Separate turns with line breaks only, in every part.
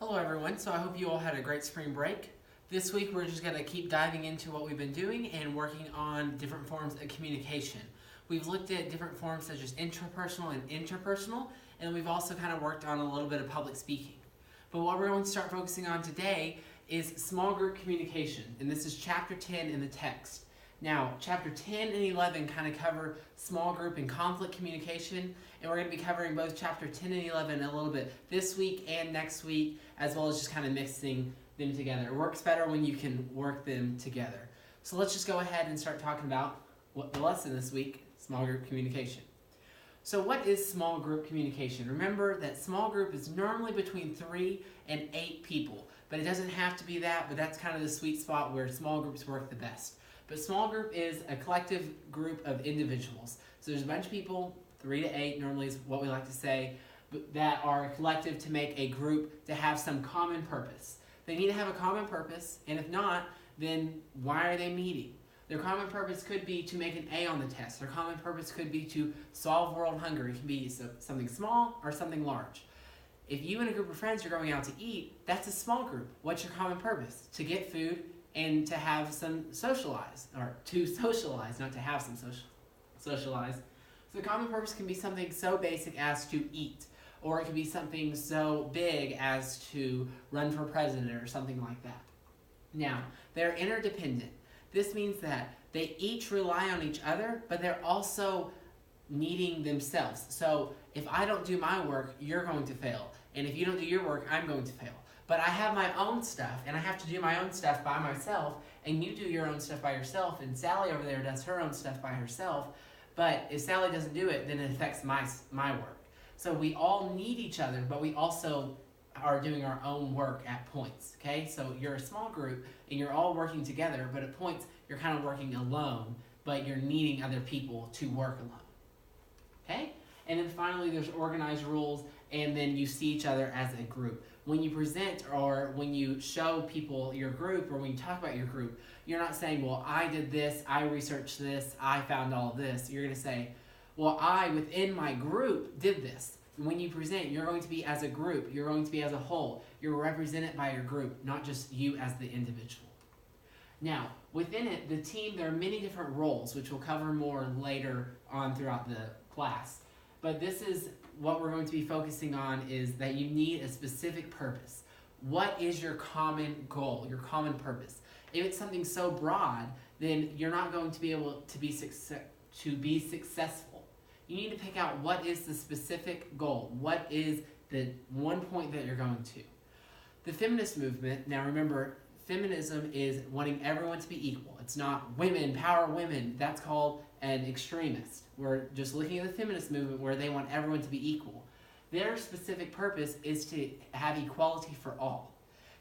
Hello everyone, so I hope you all had a great spring break. This week we're just going to keep diving into what we've been doing and working on different forms of communication. We've looked at different forms such as intrapersonal and interpersonal, and we've also kind of worked on a little bit of public speaking. But what we're going to start focusing on today is small group communication, and this is chapter 10 in the text. Now, chapter 10 and 11 kind of cover small group and conflict communication, and we're going to be covering both chapter 10 and 11 a little bit this week and next week, as well as just kind of mixing them together. It works better when you can work them together. So let's just go ahead and start talking about what the lesson this week, small group communication. So what is small group communication? Remember that small group is normally between 3 and 8 people, but it doesn't have to be that, but that's kind of the sweet spot where small groups work the best. But small group is a collective group of individuals. So there's a bunch of people, 3 to 8 normally is what we like to say, that are collective to make a group to have some common purpose. They need to have a common purpose, and if not, then why are they meeting? Their common purpose could be to make an A on the test. Their common purpose could be to solve world hunger. It can be something small or something large. If you and a group of friends are going out to eat, that's a small group. What's your common purpose? To get food and to have some socialize, or to socialize, not to have some socialize. So the common purpose can be something so basic as to eat, or it can be something so big as to run for president or something like that. Now, they're interdependent. This means that they each rely on each other, but they're also needing themselves. So if I don't do my work, you're going to fail. And if you don't do your work, I'm going to fail. But I have my own stuff, and I have to do my own stuff by myself, and you do your own stuff by yourself, and Sally over there does her own stuff by herself. But if Sally doesn't do it, then it affects my work. So we all need each other, but we also are doing our own work at points, okay? So you're a small group, and you're all working together, but at points, you're kind of working alone, but you're needing other people to work alone, okay? And then finally, there's organized rules, and then you see each other as a group. When you present or when you show people your group or when you talk about your group, you're not saying, well, I did this, I researched this, I found all of this. You're going to say, well, I, within my group, did this. When you present, you're going to be as a group. You're going to be as a whole. You're represented by your group, not just you as the individual. Now, within it, the team, there are many different roles, which we'll cover more later on throughout the class. But this is what we're going to be focusing on, is that you need a specific purpose. What is your common goal, your common purpose? If it's something so broad, then you're not going to be able to be successful. You need to pick out what is the specific goal. What is the one point that you're going to? The feminist movement, now remember, feminism is wanting everyone to be equal. It's not women, power women. That's called an extremist. We're just looking at the feminist movement where they want everyone to be equal. Their specific purpose is to have equality for all.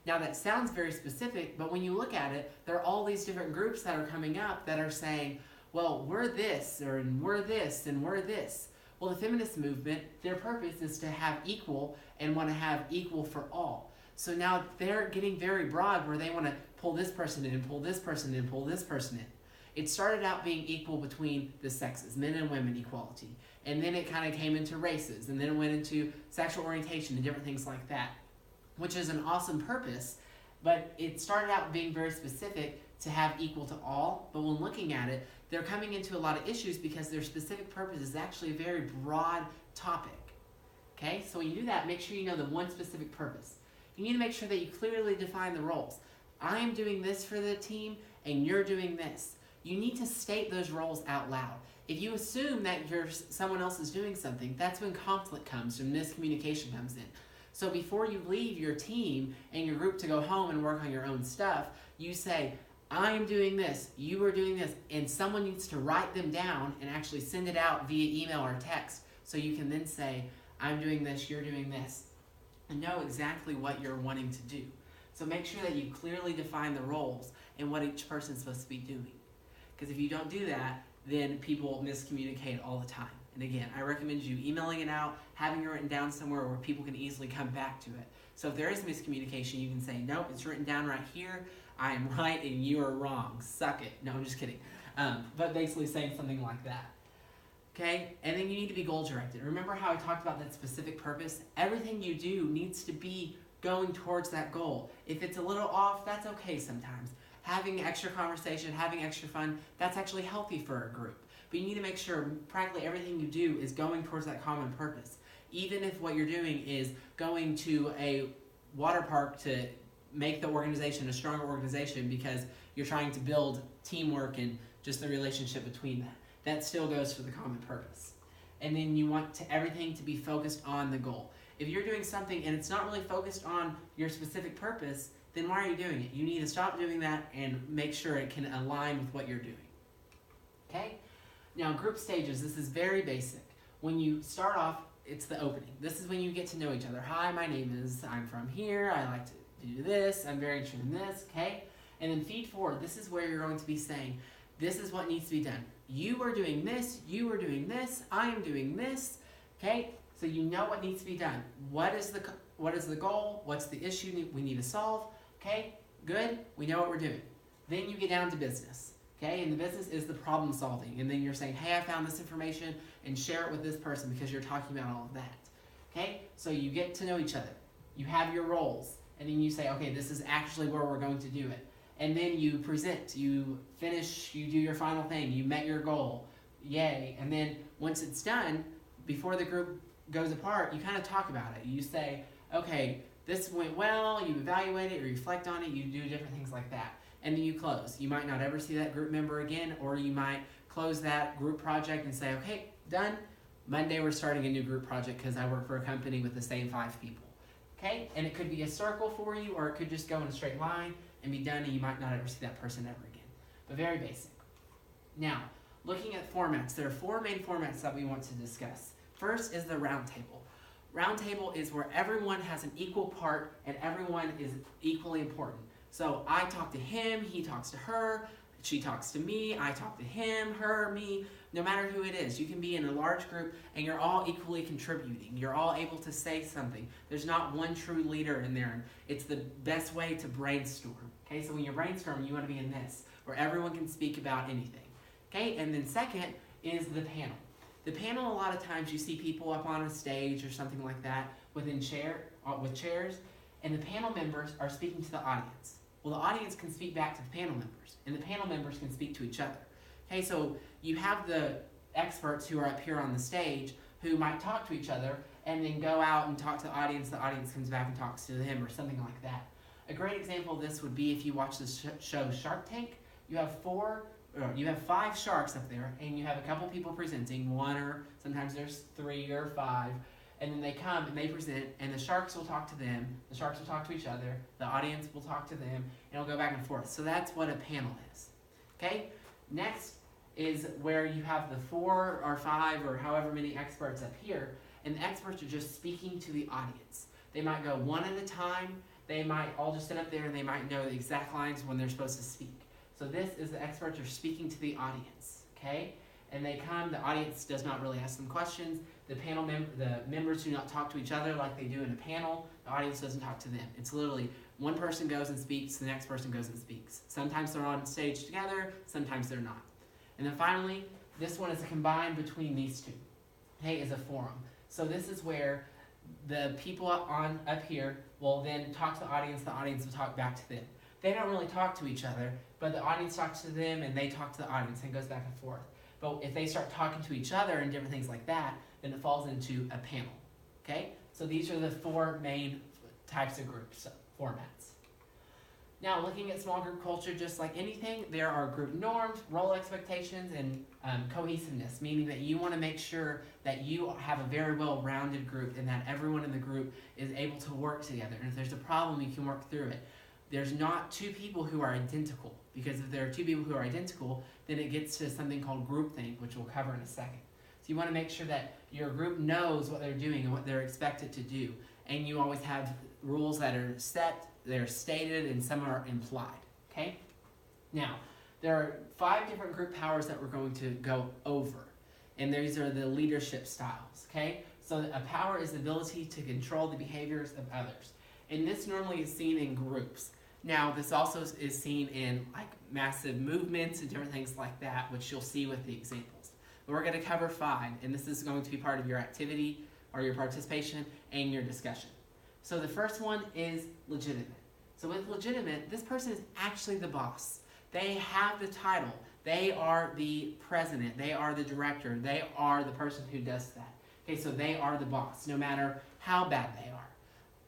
Now that sounds very specific, but when you look at it, there are all these different groups that are coming up that are saying, well, we're this, or we're this, and we're this. Well, the feminist movement, their purpose is to have equal and want to have equal for all. So now they're getting very broad where they want to pull this person in, pull this person in, pull this person in. It started out being equal between the sexes, men and women equality. And then it kind of came into races, and then it went into sexual orientation and different things like that, which is an awesome purpose, but it started out being very specific to have equal to all, but when looking at it, they're coming into a lot of issues because their specific purpose is actually a very broad topic. Okay, so when you do that, make sure you know the one specific purpose. You need to make sure that you clearly define the roles. I am doing this for the team, and you're doing this. You need to state those roles out loud. If you assume that someone else is doing something, that's when conflict comes and miscommunication comes in. So before you leave your team and your group to go home and work on your own stuff, you say, I'm doing this, you are doing this, and someone needs to write them down and actually send it out via email or text so you can then say, I'm doing this, you're doing this, and know exactly what you're wanting to do. So make sure that you clearly define the roles and what each person is supposed to be doing. Because if you don't do that, then people miscommunicate all the time. And again, I recommend you emailing it out, having it written down somewhere where people can easily come back to it. So if there is miscommunication, you can say, nope, it's written down right here. I am right and you are wrong. Suck it. No, I'm just kidding. But basically saying something like that. Okay? And then you need to be goal directed. Remember how I talked about that specific purpose? Everything you do needs to be going towards that goal. If it's a little off, that's okay sometimes. Having extra conversation, having extra fun, that's actually healthy for a group. But you need to make sure practically everything you do is going towards that common purpose. Even if what you're doing is going to a water park to make the organization a stronger organization because you're trying to build teamwork and just the relationship between that. That still goes for the common purpose. And then you want everything to be focused on the goal. If you're doing something and it's not really focused on your specific purpose, then why are you doing it? You need to stop doing that and make sure it can align with what you're doing. Okay? Now, group stages, this is very basic. When you start off, it's the opening. This is when you get to know each other. Hi, my name is, I'm from here, I like to do this, I'm very interested in this, okay? And then feed forward, this is where you're going to be saying, this is what needs to be done. You are doing this, you are doing this, I am doing this, okay? So you know what needs to be done. What is the goal? What's the issue we need to solve? Okay, good, we know what we're doing. Then you get down to business, okay? And the business is the problem solving. And then you're saying, hey, I found this information and share it with this person because you're talking about all of that, okay? So you get to know each other. You have your roles. And then you say, okay, this is actually where we're going to do it. And then you present, you finish, you do your final thing, you met your goal, yay. And then once it's done, before the group goes apart, you kind of talk about it. You say, okay, this went well, you evaluate it, or reflect on it, you do different things like that. And then you close. You might not ever see that group member again, or you might close that group project and say, okay, done. Monday we're starting a new group project because I work for a company with the same 5 people. Okay, and it could be a circle for you, or it could just go in a straight line and be done, and you might not ever see that person ever again. But very basic. Now, looking at formats, there are 4 main formats that we want to discuss. First is the round table. Round table is where everyone has an equal part and everyone is equally important. So I talk to him, he talks to her, she talks to me, I talk to him, her, me, no matter who it is. You can be in a large group and you're all equally contributing. You're all able to say something. There's not one true leader in there. It's the best way to brainstorm. Okay, so when you're brainstorming, you want to be in this, where everyone can speak about anything. Okay, and then second is the panel. The panel, a lot of times you see people up on a stage or something like that with chairs, and the panel members are speaking to the audience. Well, the audience can speak back to the panel members, and the panel members can speak to each other. Okay, so you have the experts who are up here on the stage who might talk to each other and then go out and talk to the audience comes back and talks to them or something like that. A great example of this would be if you watch the show Shark Tank. You have 5 sharks up there, and you have a couple people presenting, 1 or sometimes there's 3 or 5, and then they come and they present, and the sharks will talk to them, the sharks will talk to each other, the audience will talk to them, and it'll go back and forth. So that's what a panel is. Okay? Next is where you have the 4 or 5 or however many experts up here, and the experts are just speaking to the audience. They might go one at a time, they might all just sit up there and they might know the exact lines when they're supposed to speak. So this is the experts are speaking to the audience, okay? And they come, the audience does not really ask them questions, the members do not talk to each other like they do in a panel, the audience doesn't talk to them. It's literally one person goes and speaks, the next person goes and speaks. Sometimes they're on stage together, sometimes they're not. And then finally, this one is combined between these two, okay, is a forum. So this is where the people up here will then talk to the audience will talk back to them. They don't really talk to each other, but the audience talks to them and they talk to the audience and it goes back and forth. But if they start talking to each other and different things like that, then it falls into a panel, okay? So these are the 4 main types of groups, formats. Now, looking at small group culture, just like anything, there are group norms, role expectations, and cohesiveness, meaning that you want to make sure that you have a very well-rounded group and that everyone in the group is able to work together. And if there's a problem, you can work through it. There's not 2 people who are identical, because if there are 2 people who are identical, then it gets to something called groupthink, which we'll cover in a second. So you want to make sure that your group knows what they're doing and what they're expected to do. And you always have rules that are set, they're stated, and some are implied, okay? Now, there are 5 different group powers that we're going to go over. And these are the leadership styles, okay? So a power is the ability to control the behaviors of others. And this normally is seen in groups. Now, this also is seen in like massive movements and different things like that, which you'll see with the examples. But we're going to cover 5, and this is going to be part of your activity or your participation and your discussion. So the first one is legitimate. So with legitimate, this person is actually the boss. They have the title. They are the president. They are the director. They are the person who does that. Okay, so they are the boss, no matter how bad they are.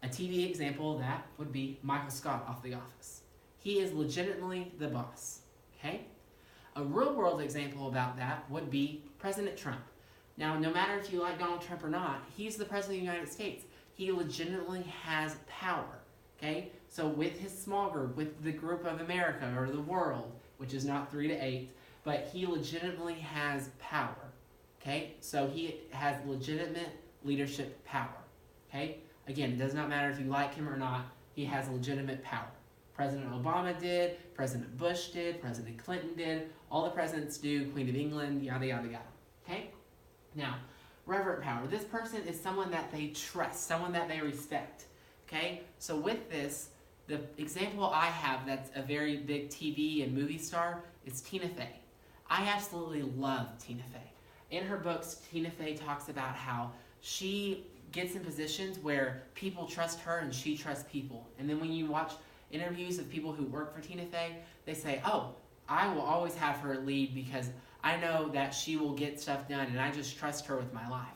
A TV example of that would be Michael Scott off The Office. He is legitimately the boss. Okay? A real-world example about that would be President Trump. Now, no matter if you like Donald Trump or not, he's the President of the United States. He legitimately has power. Okay? So with his small group, with the group of America or the world, which is not 3 to 8, but he legitimately has power. Okay? So he has legitimate leadership power. Okay? Again, it does not matter if you like him or not, he has legitimate power. President Obama did, President Bush did, President Clinton did, all the presidents do, Queen of England, yada, yada, yada. Okay? Now, reverent power. This person is someone that they trust, someone that they respect. Okay? So with this, the example I have that's a very big TV and movie star is Tina Fey. I absolutely love Tina Fey. In her books, Tina Fey talks about how she gets in positions where people trust her and she trusts people. And then when you watch interviews of people who work for Tina Fey, they say, oh, I will always have her lead because I know that she will get stuff done and I just trust her with my life.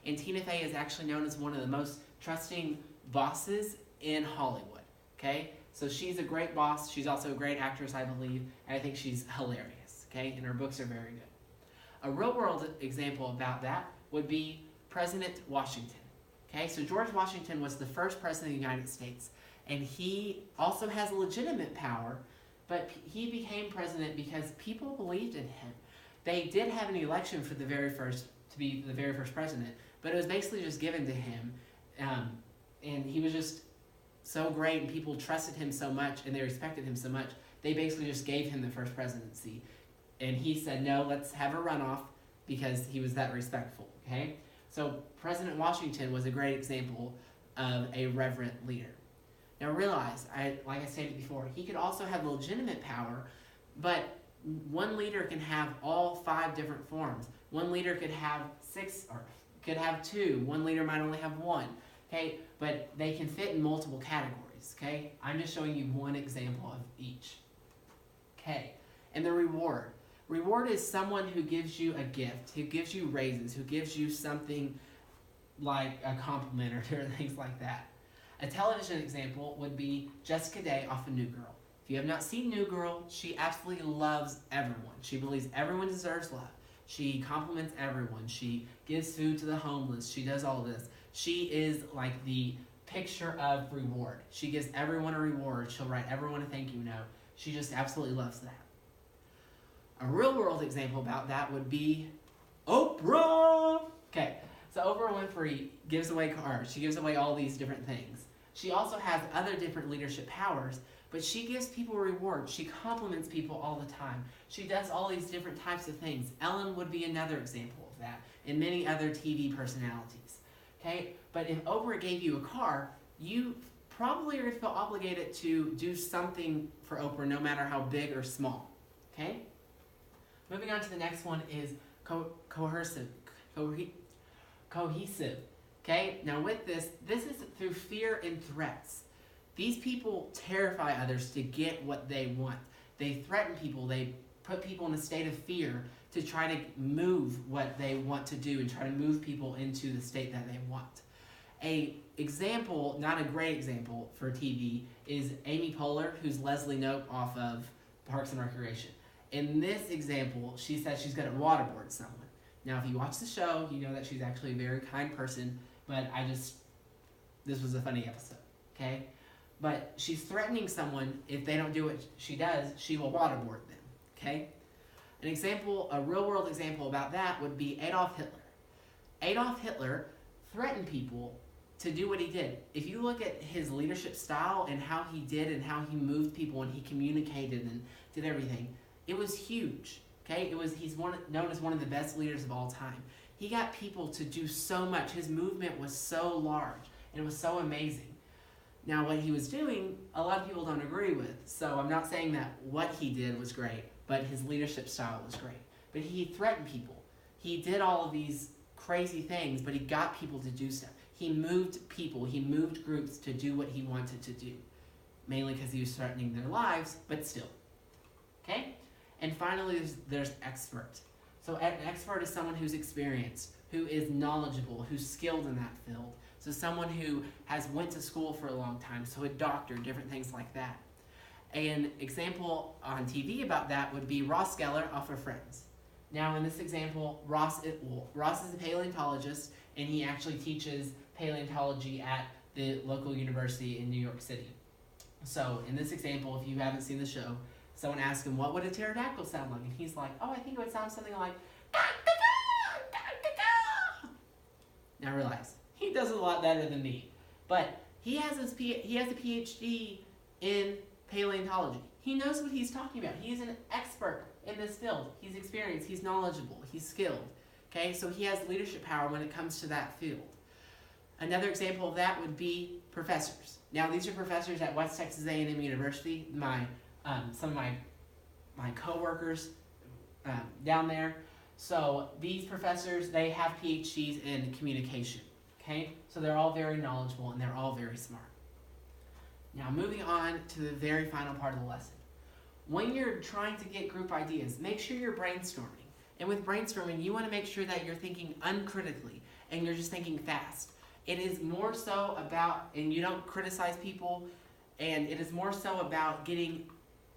And Tina Fey is actually known as one of the most trusting bosses in Hollywood. Okay? So she's a great boss. She's also a great actress, I believe. And I think she's hilarious. Okay? And her books are very good. A real-world example about that would be President Washington. Okay, so George Washington was the first president of the United States, and he also has legitimate power, but he became president because people believed in him. They did have an election for to be the very first president, but it was basically just given to him, and he was just so great, and people trusted him so much, and they respected him so much, they basically just gave him the first presidency, and he said, no, let's have a runoff, because he was that respectful, okay? So President Washington was a great example of a reverent leader. Now realize, like I stated before, he could also have legitimate power, but one leader can have all 5 different forms. One leader could have 6 or could have 2. One leader might only have 1. Okay, but they can fit in multiple categories. Okay, I'm just showing you one example of each. Okay, and the reward. Reward is someone who gives you a gift, who gives you raises, who gives you something like a compliment or things like that. A television example would be Jessica Day off of New Girl. If you have not seen New Girl, she absolutely loves everyone. She believes everyone deserves love. She compliments everyone. She gives food to the homeless. She does all this. She is like the picture of reward. She gives everyone a reward. She'll write everyone a thank you note. She just absolutely loves that. A real-world example about that would be Oprah. Okay, so Oprah Winfrey gives away cars. She gives away all these different things. She also has other different leadership powers, but she gives people rewards. She compliments people all the time. She does all these different types of things. Ellen would be another example of that, and many other TV personalities. Okay, but if Oprah gave you a car, you probably are going to feel obligated to do something for Oprah, no matter how big or small. Okay? Moving on to the next one is cohesive. Okay? Now with this is through fear and threats. These people terrify others to get what they want. They threaten people. They put people in a state of fear to try to move what they want to do and try to move people into the state that they want. A example, not a great example for TV, is Amy Poehler, who's Leslie Knope off of Parks and Recreation. In this example, she says she's going to waterboard someone. Now, if you watch the show, you know that she's actually a very kind person, but this was a funny episode, okay? But she's threatening someone, if they don't do what she does, she will waterboard them, okay? An example, a real-world example about that would be Adolf Hitler. Adolf Hitler threatened people to do what he did. If you look at his leadership style and how he did and how he moved people and he communicated and did everything, it was huge, okay? He's known as one of the best leaders of all time. He got people to do so much. His movement was so large and it was so amazing. Now, what he was doing, a lot of people don't agree with. So I'm not saying that what he did was great, but his leadership style was great. But he threatened people. He did all of these crazy things, but he got people to do stuff. He moved people, he moved groups to do what he wanted to do, mainly because he was threatening their lives, but still. Okay? And finally, there's expert. So an expert is someone who's experienced, who is knowledgeable, who's skilled in that field. So someone who has went to school for a long time, so a doctor, different things like that. An example on TV about that would be Ross Geller off of Friends. Now in this example, Ross is a paleontologist, and he actually teaches paleontology at the local university in New York City. So in this example, if you haven't seen the show, someone asked him, what would a pterodactyl sound like? And he's like, oh, I think it would sound something like, now realize, he does it a lot better than me. But he has a PhD in paleontology. He knows what he's talking about. He's an expert in this field. He's experienced, he's knowledgeable, he's skilled. Okay, so he has leadership power when it comes to that field. Another example of that would be professors. Now these are professors at West Texas A&M University. Some of my co-workers down there. So these professors, they have PhDs in communication. Okay, so they're all very knowledgeable and they're all very smart. Now moving on to the very final part of the lesson. When you're trying to get group ideas, make sure you're brainstorming. And with brainstorming, you want to make sure that you're thinking uncritically and you're just thinking fast. It is more so about, and you don't criticize people, and it is more so about getting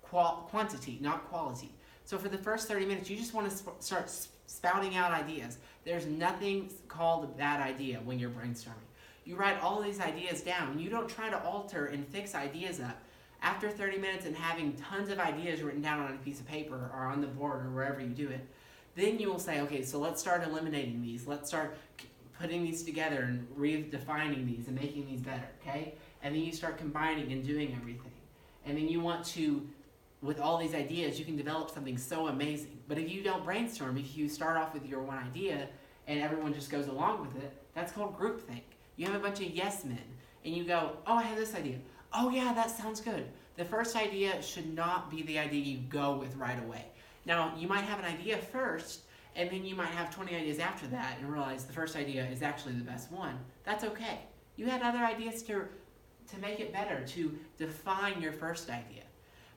quantity, not quality. So for the first 30 minutes, you just want to start spouting out ideas. There's nothing called a bad idea when you're brainstorming. You write all these ideas down. You don't try to alter and fix ideas up. After 30 minutes and having tons of ideas written down on a piece of paper or on the board or wherever you do it, then you will say, okay, so let's start eliminating these. Let's start putting these together and redefining these and making these better, okay? And then you start combining and doing everything. And then you want to, with all these ideas, you can develop something so amazing. But if you don't brainstorm, if you start off with your one idea and everyone just goes along with it, that's called groupthink. You have a bunch of yes men and you go, oh, I have this idea. Oh yeah, that sounds good. The first idea should not be the idea you go with right away. Now, you might have an idea first, and then you might have 20 ideas after that and realize the first idea is actually the best one. That's okay. You had other ideas to make it better, to define your first idea.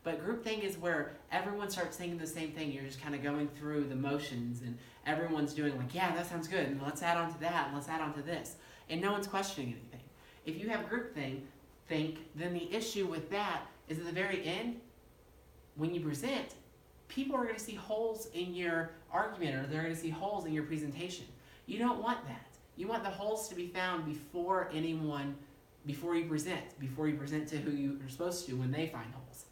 But groupthink is where everyone starts thinking the same thing. You're just kind of going through the motions, and everyone's doing like, yeah, that sounds good, and let's add on to that, and let's add on to this. And no one's questioning anything. If you have groupthink, then the issue with that is at the very end, when you present, people are going to see holes in your argument, or they're going to see holes in your presentation. You don't want that. You want the holes to be found before you present to who you are supposed to when they find holes.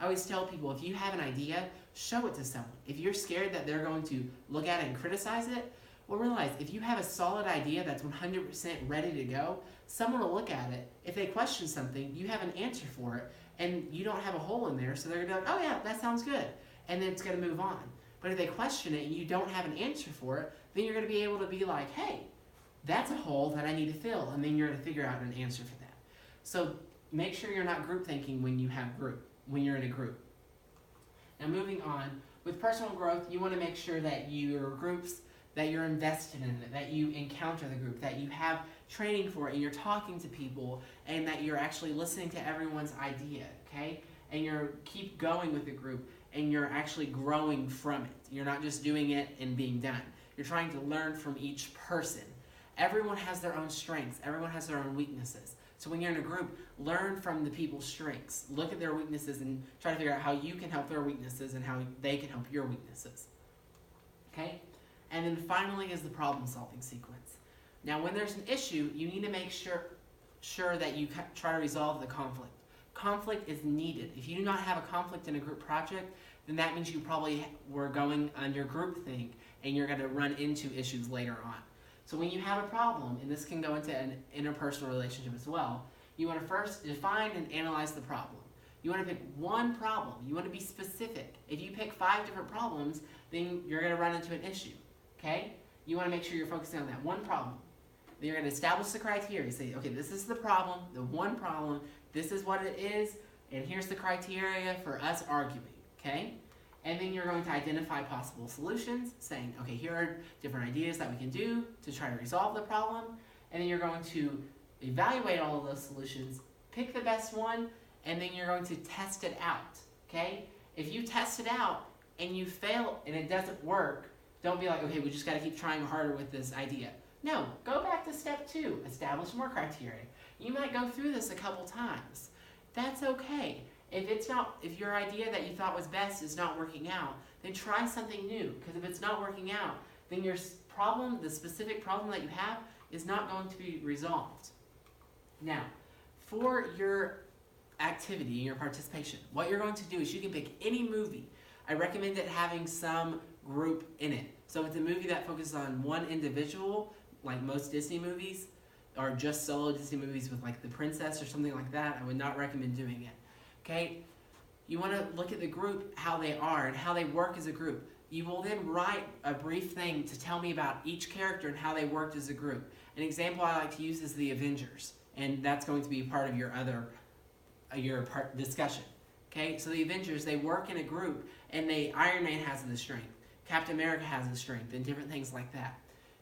I always tell people, if you have an idea, show it to someone. If you're scared that they're going to look at it and criticize it, well, realize if you have a solid idea that's 100% ready to go, someone will look at it. If they question something, you have an answer for it, and you don't have a hole in there, so they're going to be like, oh yeah, that sounds good, and then it's going to move on. But if they question it and you don't have an answer for it, then you're going to be able to be like, hey, that's a hole that I need to fill, and then you're going to figure out an answer for that. So make sure you're not group thinking when you're in a group. Now moving on, with personal growth, you want to make sure that your groups, that you're invested in it, that you encounter the group, that you have training for it, and you're talking to people, and that you're actually listening to everyone's idea, okay? And you're keep going with the group, and you're actually growing from it. You're not just doing it and being done. You're trying to learn from each person. Everyone has their own strengths. Everyone has their own weaknesses. So when you're in a group, learn from the people's strengths. Look at their weaknesses and try to figure out how you can help their weaknesses and how they can help your weaknesses. Okay? And then finally is the problem-solving sequence. Now, when there's an issue, you need to make sure that you try to resolve the conflict. Conflict is needed. If you do not have a conflict in a group project, then that means you probably were going under groupthink and you're going to run into issues later on. So when you have a problem, and this can go into an interpersonal relationship as well, you want to first define and analyze the problem. You want to pick one problem. You want to be specific. If you pick 5 different problems, then you're going to run into an issue. Okay? You want to make sure you're focusing on that one problem. Then you're going to establish the criteria. Say, okay, this is the problem, the one problem, this is what it is, and here's the criteria for us arguing. Okay? And then you're going to identify possible solutions, saying, okay, here are different ideas that we can do to try to resolve the problem. and then you're going to evaluate all of those solutions, pick the best one, and then you're going to test it out, okay? If you test it out and you fail and it doesn't work, don't be like, okay, we just got to keep trying harder with this idea. No, go back to step 2, establish more criteria. You might go through this a couple times. That's okay. If your idea that you thought was best is not working out, then try something new. Because if it's not working out, then your problem, the specific problem that you have, is not going to be resolved. Now, for your activity, your participation, what you're going to do is you can pick any movie. I recommend it having some group in it. So if it's a movie that focuses on one individual, like most Disney movies, or just solo Disney movies with like the princess or something like that, I would not recommend doing it. Okay? You want to look at the group, how they are, and how they work as a group. You will then write a brief thing to tell me about each character and how they worked as a group. An example I like to use is the Avengers, and that's going to be part of your discussion. Okay? So the Avengers, they work in a group, and Iron Man has the strength. Captain America has the strength, and different things like that.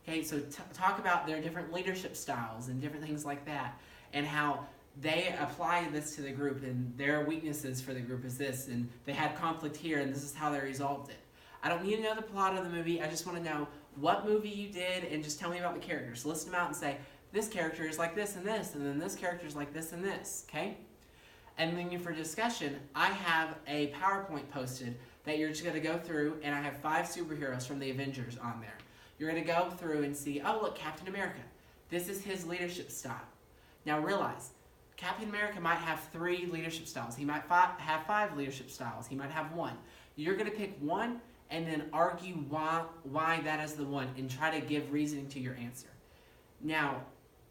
Okay, so talk about their different leadership styles and different things like that, and how they apply this to the group, and their weaknesses for the group is this, and they had conflict here, and this is how they resolved it. I don't need to know the plot of the movie. I just want to know what movie you did, and just tell me about the characters. List them out and say, this character is like this and this, and then this character is like this and this, okay? And then for discussion, I have a PowerPoint posted that you're just going to go through, and I have 5 superheroes from the Avengers on there. You're going to go through and see, oh look, Captain America. This is his leadership style. Now realize, Captain America might have 3 leadership styles. He might have 5 leadership styles. He might have 1. You're going to pick one and then argue why that is the one and try to give reasoning to your answer. Now,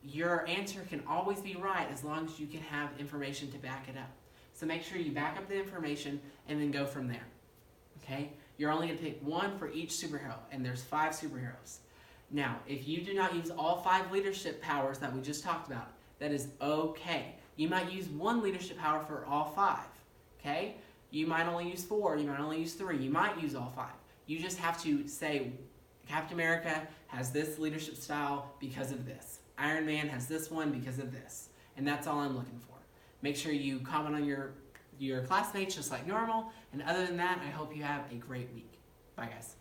your answer can always be right as long as you can have information to back it up. So make sure you back up the information and then go from there. Okay? You're only going to pick one for each superhero, and there's 5 superheroes. Now, if you do not use all 5 leadership powers that we just talked about, that is okay. You might use 1 leadership power for all 5. Okay? You might only use 4, you might only use 3, you might use all 5. You just have to say, Captain America has this leadership style because of this. Iron Man has this one because of this. And that's all I'm looking for. Make sure you comment on your classmates just like normal. And other than that, I hope you have a great week. Bye, guys.